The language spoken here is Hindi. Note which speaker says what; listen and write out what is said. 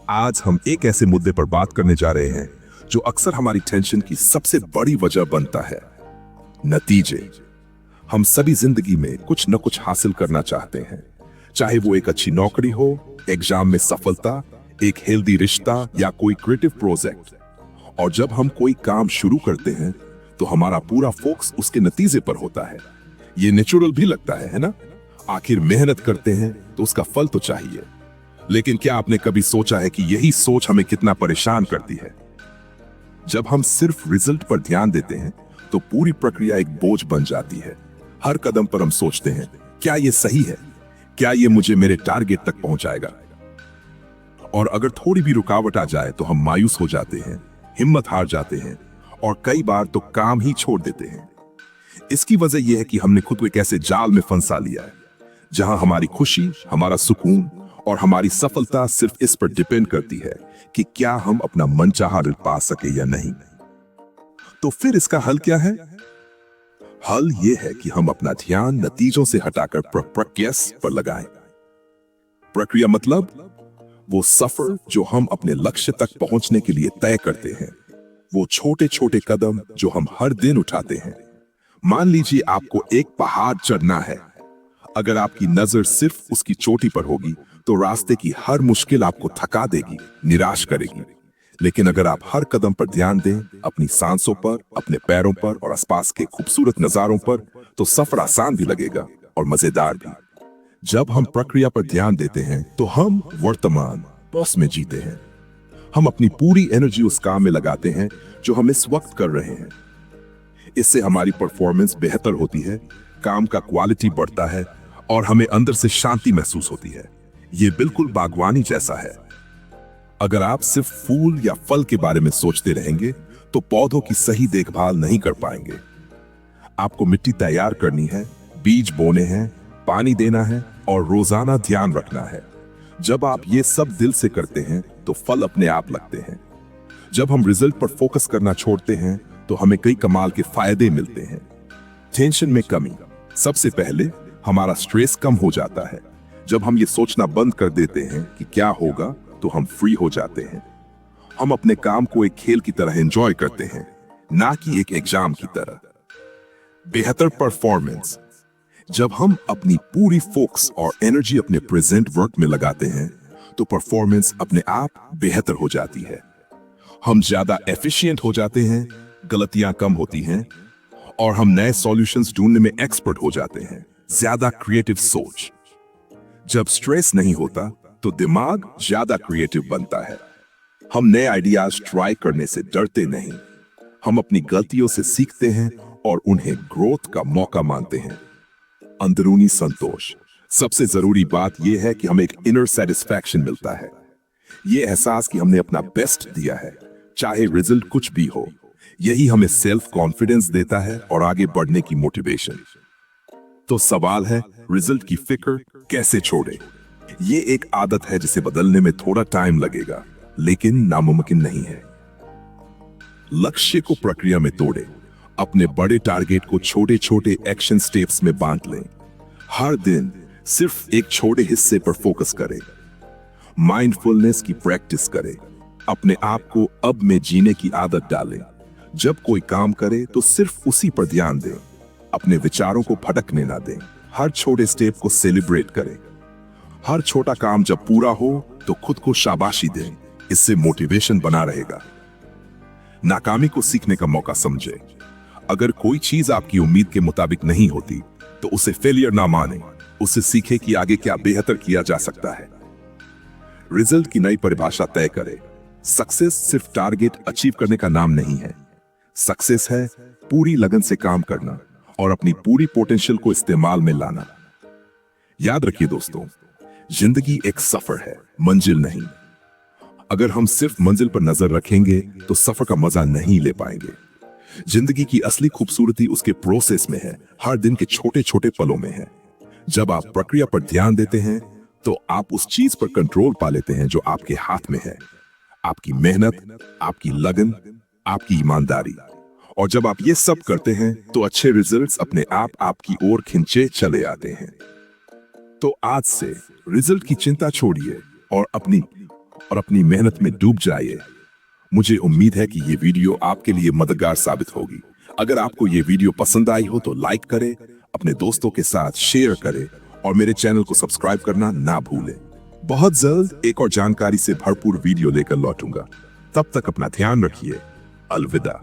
Speaker 1: आज हम एक ऐसे मुद्दे पर बात करने जा रहे हैं जो अक्सर हमारी टेंशन की सबसे बड़ी वजह बनता है। नतीजे। हम सभी जिंदगी में कुछ न कुछ हासिल करना चाहते हैं, चाहे वो एक अच्छी नौकरी हो, एग्जाम में सफलता, एक हेल्दी रिश्ता या कोई क्रिएटिव प्रोजेक्ट। और जब हम कोई काम शुरू करते हैं तो हमारा पूरा फोकस उसके नतीजे पर होता है। ये नेचुरल भी लगता है ना? आखिर मेहनत करते हैं तो उसका फल तो चाहिए। लेकिन क्या आपने कभी सोचा है कि यही सोच हमें कितना परेशान करती है? जब हम सिर्फ रिजल्ट पर ध्यान देते हैं तो पूरी प्रक्रिया एक बोझ बन जाती है। हर कदम पर हम सोचते हैं, क्या ये सही है? क्या ये मुझे मेरे टारगेट तक पहुंचाएगा? और अगर थोड़ी भी रुकावट आ जाए तो हम मायूस हो जाते हैं, हिम्मत हार जाते हैं और कई बार तो काम ही छोड़ देते हैं। इसकी वजह यह है कि हमने खुद को एक ऐसे जाल में फंसा लिया है जहां हमारी खुशी, हमारा सुकून और हमारी सफलता सिर्फ इस पर डिपेंड करती है कि क्या हम अपना मनचाहा रिजल्ट पा सके या नहीं। तो फिर इसका हल क्या है? हल ये है कि हम अपना ध्यान नतीजों से हटाकर प्रक्रिया पर लगाएं। प्रक्रिया मतलब वो सफर जो हम अपने लक्ष्य तक पहुंचने के लिए तय करते हैं, वो छोटे छोटे कदम जो हम हर दिन उठाते हैं। मान लीजिए आपको एक पहाड़ चढ़ना है। अगर आपकी नजर सिर्फ उसकी चोटी पर होगी तो रास्ते की हर मुश्किल आपको थका देगी, निराश करेगी। लेकिन अगर आप हर कदम पर ध्यान दें, अपनी सांसों पर, अपने पैरों पर और आसपास के खूबसूरत नजारों पर, तो सफर आसान भी लगेगा और मजेदार भी। जब हम प्रक्रिया पर ध्यान देते हैं तो हम वर्तमान बस में जीते हैं। हम अपनी पूरी एनर्जी उस काम में लगाते हैं जो हम इस वक्त कर रहे हैं। इससे हमारी परफॉर्मेंस बेहतर होती है, काम का क्वालिटी बढ़ता है और हमें अंदर से शांति महसूस होती है। ये बिल्कुल बागवानी जैसा है। अगर आप सिर्फ फूल या फल के बारे में सोचते रहेंगे तो पौधों की सही देखभाल नहीं कर पाएंगे। आपको मिट्टी तैयार करनी है, बीज बोने हैं, पानी देना है और रोजाना ध्यान रखना है। जब आप ये सब दिल से करते हैं तो फल अपने आप लगते हैं। जब हम रिजल्ट पर फोकस करना छोड़ते हैं तो हमें कई कमाल के फायदे मिलते हैं। टेंशन में कमी। सबसे पहले हमारा स्ट्रेस कम हो जाता है। जब हम ये सोचना बंद कर देते हैं कि क्या होगा तो हम फ्री हो जाते हैं। हम अपने काम को एक खेल की तरह एंजॉय करते हैं, ना कि एक एग्जाम की तरह। बेहतर परफॉर्मेंस। जब हम अपनी पूरी फोकस और एनर्जी अपने प्रेजेंट वर्क में लगाते हैं तो परफॉर्मेंस अपने आप बेहतर हो जाती है। हम ज्यादा एफिशिएंट हो जाते हैं, गलतियां कम होती हैं और हम नए सॉल्यूशंस ढूंढने में एक्सपर्ट हो जाते हैं। ज्यादा क्रिएटिव सोच। जब स्ट्रेस नहीं होता तो दिमाग ज्यादा क्रिएटिव बनता है। हम नए आइडियाज ट्राई करने से डरते नहीं। हम अपनी गलतियों से सीखते हैं और उन्हें ग्रोथ का मौका मानते हैं। अंदरूनी संतोष। सबसे जरूरी बात यह है कि हमें एक इनर सेटिस्फैक्शन मिलता है। यह एहसास कि हमने अपना बेस्ट दिया है, चाहे रिजल्ट कुछ भी हो। यही हमें सेल्फ कॉन्फिडेंस देता है और आगे बढ़ने की मोटिवेशन। तो सवाल है, रिजल्ट की फिक्र कैसे छोड़े? ये एक आदत है जिसे बदलने में थोड़ा टाइम लगेगा, लेकिन नामुमकिन नहीं है। लक्ष्य को प्रक्रिया में तोड़े। अपने बड़े टारगेट को छोटे छोटे एक्शन स्टेप्स में बांट लें। हर दिन सिर्फ एक छोटे हिस्से पर फोकस करें। माइंडफुलनेस की प्रैक्टिस करें। अपने आप को अब में जीने की आदत डालें। जब कोई काम करे तो सिर्फ उसी पर ध्यान दें। अपने विचारों को भटकने ना दें। हर छोटे स्टेप को सेलिब्रेट करें। हर छोटा काम जब पूरा हो तो खुद को शाबाशी दें। इससे मोटिवेशन बना रहेगा। नाकामी को सीखने का मौका समझें। अगर कोई चीज आपकी उम्मीद के मुताबिक नहीं होती तो उसे फेलियर ना माने। उससे सीखें कि आगे क्या बेहतर किया जा सकता है। रिजल्ट की नई परिभाषा तय करें। सक्सेस सिर्फ टारगेट अचीव करने का नाम नहीं है। सक्सेस है पूरी लगन से काम करना और अपनी पूरी पोटेंशियल को इस्तेमाल में लाना। याद रखिए दोस्तों, जिंदगी एक सफर है, मंजिल नहीं। अगर हम सिर्फ मंजिल पर नजर रखेंगे तो सफर का मजा नहीं ले पाएंगे। जिंदगी की असली खूबसूरती उसके प्रोसेस में है, हर दिन के छोटे छोटे पलों में है। जब आप प्रक्रिया पर ध्यान देते हैं तो आप उस चीज पर कंट्रोल पा लेते हैं जो आपके हाथ में है। आपकी मेहनत, आपकी लगन, आपकी ईमानदारी। और जब आप ये सब करते हैं तो अच्छे रिजल्ट्स अपने आप आपकी ओर खिंचे चले आते हैं। तो आज से रिजल्ट की चिंता छोड़िए और अपनी और अपनी मेहनत में डूब जाइए। मुझे उम्मीद है कि ये वीडियो आपके लिए मददगार साबित होगी। अगर आपको ये वीडियो पसंद आई हो तो लाइक करें, अपने दोस्तों के साथ शेयर करें और मेरे चैनल को सब्सक्राइब करना ना भूलें। बहुत जल्द एक और जानकारी से भरपूर वीडियो लेकर लौटूंगा। तब तक अपना ध्यान रखिए। अलविदा।